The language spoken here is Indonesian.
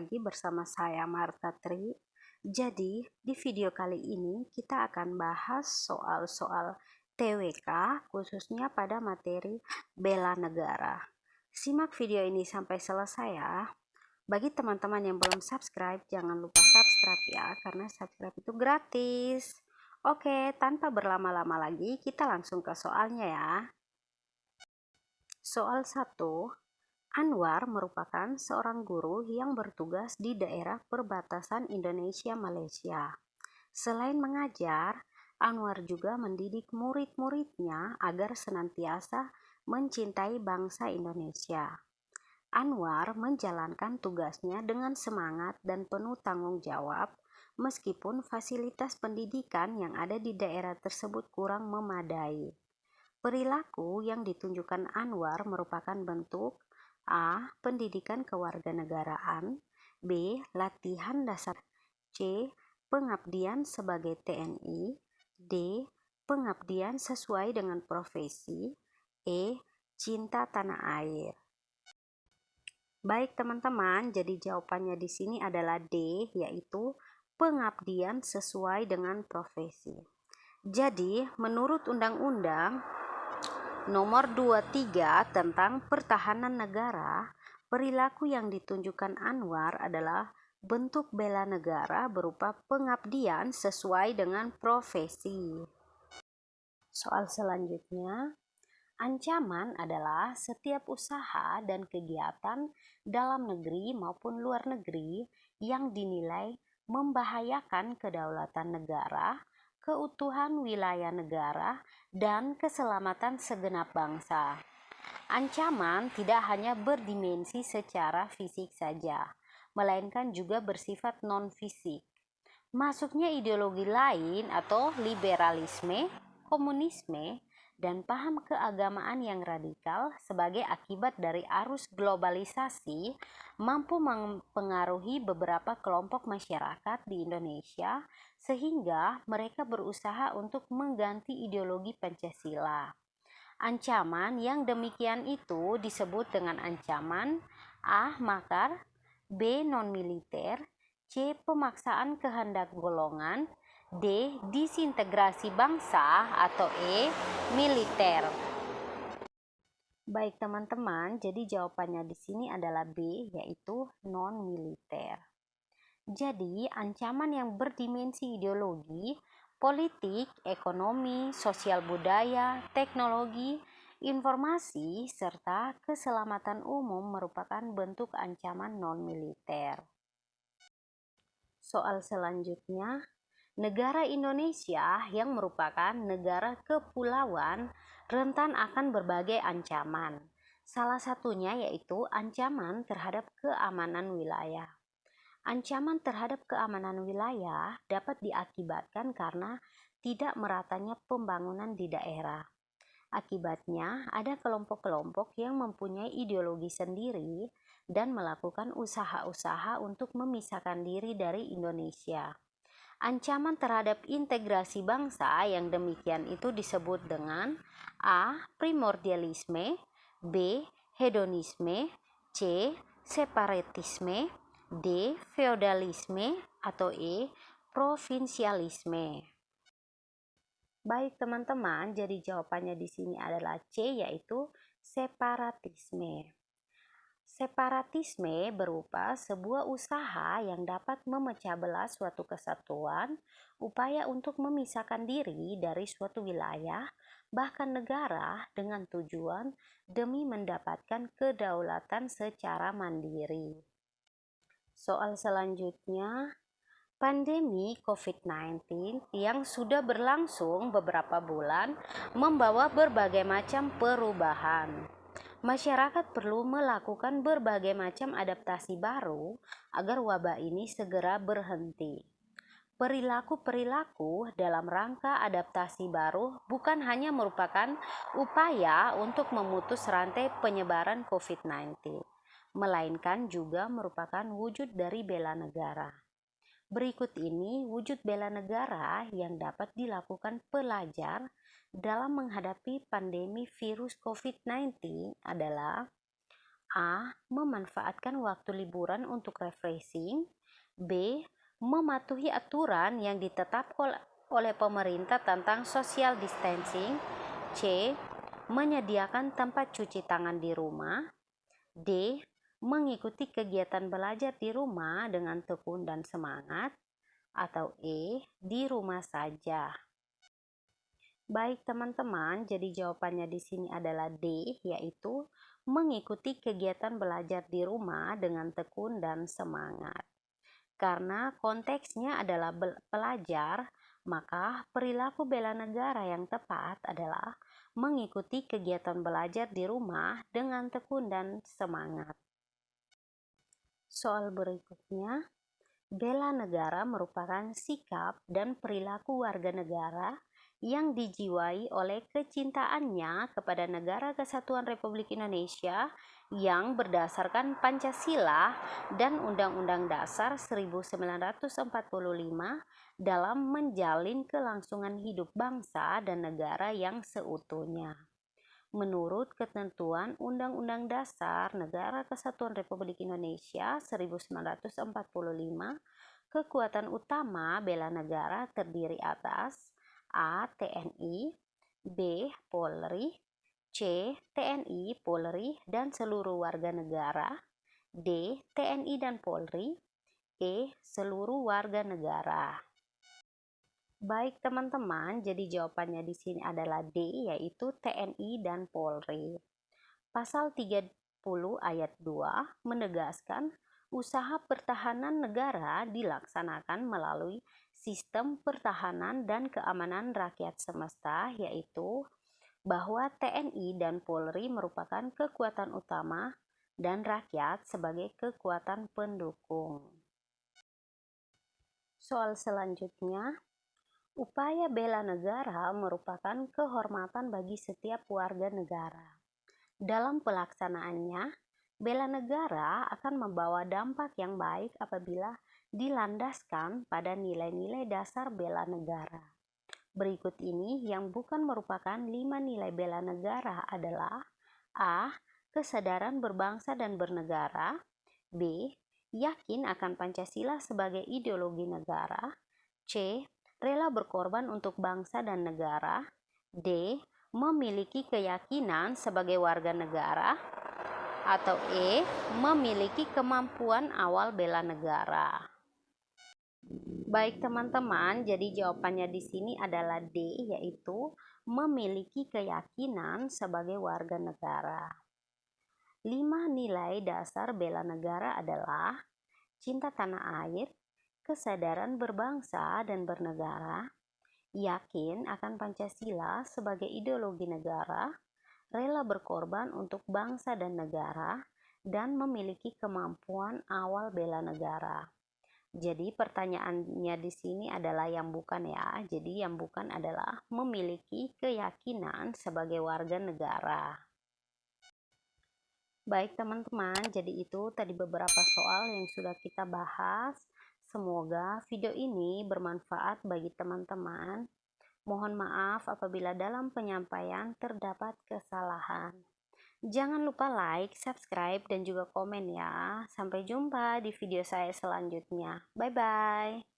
lagi bersama saya Marta Tri. Jadi di video kali ini kita akan bahas soal-soal TWK khususnya pada materi bela negara. Simak video ini sampai selesai ya. Bagi teman-teman yang belum subscribe, jangan lupa subscribe ya, karena subscribe itu gratis. Oke, tanpa berlama-lama lagi kita langsung ke soalnya ya. Soal 1. Anwar merupakan seorang guru yang bertugas di daerah perbatasan Indonesia-Malaysia. Selain mengajar, Anwar juga mendidik murid-muridnya agar senantiasa mencintai bangsa Indonesia. Anwar menjalankan tugasnya dengan semangat dan penuh tanggung jawab, meskipun fasilitas pendidikan yang ada di daerah tersebut kurang memadai. Perilaku yang ditunjukkan Anwar merupakan bentuk A. Pendidikan kewarganegaraan, B. Latihan dasar, C. Pengabdian sebagai TNI, D. Pengabdian sesuai dengan profesi, E. Cinta tanah air. Baik teman-teman, jadi jawabannya di sini adalah D, yaitu pengabdian sesuai dengan profesi. Jadi, menurut Undang-Undang Nomor 23 tentang Pertahanan Negara, perilaku yang ditunjukkan Anwar adalah bentuk bela negara berupa pengabdian sesuai dengan profesi. Soal selanjutnya, ancaman adalah setiap usaha dan kegiatan dalam negeri maupun luar negeri yang dinilai membahayakan kedaulatan negara, keutuhan wilayah negara, dan keselamatan segenap bangsa. Ancaman tidak hanya berdimensi secara fisik saja, melainkan juga bersifat non-fisik. Masuknya ideologi lain atau liberalisme, komunisme, dan paham keagamaan yang radikal sebagai akibat dari arus globalisasi mampu mempengaruhi beberapa kelompok masyarakat di Indonesia sehingga mereka berusaha untuk mengganti ideologi Pancasila. Ancaman yang demikian itu disebut dengan ancaman A. Makar, B. Non-militer, C. Pemaksaan kehendak golongan, D. Disintegrasi bangsa, atau E. Militer. Baik teman-teman, jadi jawabannya di sini adalah B, yaitu non-militer. Jadi, ancaman yang berdimensi ideologi, politik, ekonomi, sosial budaya, teknologi, informasi, serta keselamatan umum merupakan bentuk ancaman non-militer. Soal selanjutnya, negara Indonesia yang merupakan negara kepulauan rentan akan berbagai ancaman. Salah satunya yaitu ancaman terhadap keamanan wilayah. Ancaman terhadap keamanan wilayah dapat diakibatkan karena tidak meratanya pembangunan di daerah. Akibatnya, ada kelompok-kelompok yang mempunyai ideologi sendiri dan melakukan usaha-usaha untuk memisahkan diri dari Indonesia. Ancaman terhadap integrasi bangsa yang demikian itu disebut dengan A. Primordialisme, B. Hedonisme, C. Separatisme, D. Feodalisme, atau E. Provinsialisme. Baik teman-teman, jadi jawabannya di sini adalah C, yaitu separatisme. Separatisme berupa sebuah usaha yang dapat memecah belah suatu kesatuan, upaya untuk memisahkan diri dari suatu wilayah, bahkan negara dengan tujuan demi mendapatkan kedaulatan secara mandiri. Soal selanjutnya, pandemi COVID-19 yang sudah berlangsung beberapa bulan membawa berbagai macam perubahan. Masyarakat perlu melakukan berbagai macam adaptasi baru agar wabah ini segera berhenti. Perilaku-perilaku dalam rangka adaptasi baru bukan hanya merupakan upaya untuk memutus rantai penyebaran COVID-19, melainkan juga merupakan wujud dari bela negara. Berikut ini wujud bela negara yang dapat dilakukan pelajar dalam menghadapi pandemi virus COVID-19 adalah A. Memanfaatkan waktu liburan untuk refreshing. B. Mematuhi aturan yang ditetapkan oleh pemerintah tentang social distancing. C. Menyediakan tempat cuci tangan di rumah. D. Mengikuti kegiatan belajar di rumah dengan tekun dan semangat. Atau E. Di rumah saja. Baik teman-teman, jadi jawabannya di sini adalah D, yaitu mengikuti kegiatan belajar di rumah dengan tekun dan semangat. Karena konteksnya adalah pelajar, maka perilaku bela negara yang tepat adalah mengikuti kegiatan belajar di rumah dengan tekun dan semangat. Soal berikutnya, bela negara merupakan sikap dan perilaku warga negara yang dijiwai oleh kecintaannya kepada Negara Kesatuan Republik Indonesia yang berdasarkan Pancasila dan Undang-Undang Dasar 1945 dalam menjalin kelangsungan hidup bangsa dan negara yang seutuhnya. Menurut ketentuan Undang-Undang Dasar Negara Kesatuan Republik Indonesia 1945, kekuatan utama bela negara terdiri atas A. TNI, B. Polri, C. TNI, Polri, dan seluruh warga negara, D. TNI dan Polri, E. Seluruh warga negara. Baik teman-teman, jadi jawabannya di sini adalah D, yaitu TNI dan Polri. Pasal 30 ayat 2 menegaskan usaha pertahanan negara dilaksanakan melalui sistem pertahanan dan keamanan rakyat semesta, yaitu bahwa TNI dan Polri merupakan kekuatan utama dan rakyat sebagai kekuatan pendukung. Soal selanjutnya, upaya bela negara merupakan kehormatan bagi setiap warga negara. Dalam pelaksanaannya, bela negara akan membawa dampak yang baik apabila dilandaskan pada nilai-nilai dasar bela negara. Berikut ini yang bukan merupakan 5 nilai bela negara adalah A. Kesadaran berbangsa dan bernegara. B. Yakin akan Pancasila sebagai ideologi negara. C. Rela berkorban untuk bangsa dan negara. D. Memiliki keyakinan sebagai warga negara. Atau E. Memiliki kemampuan awal bela negara. Baik teman-teman, jadi jawabannya di sini adalah D, yaitu memiliki keyakinan sebagai warga negara. 5 nilai dasar bela negara adalah cinta tanah air, kesadaran berbangsa dan bernegara, yakin akan Pancasila sebagai ideologi negara, rela berkorban untuk bangsa dan negara, dan memiliki kemampuan awal bela negara. Jadi pertanyaannya di sini adalah yang bukan ya. Jadi yang bukan adalah memiliki keyakinan sebagai warga negara. Baik teman-teman, jadi itu tadi beberapa soal yang sudah kita bahas. Semoga video ini bermanfaat bagi teman-teman. Mohon maaf apabila dalam penyampaian terdapat kesalahan. Jangan lupa like, subscribe, dan juga komen ya. Sampai jumpa di video saya selanjutnya. Bye-bye.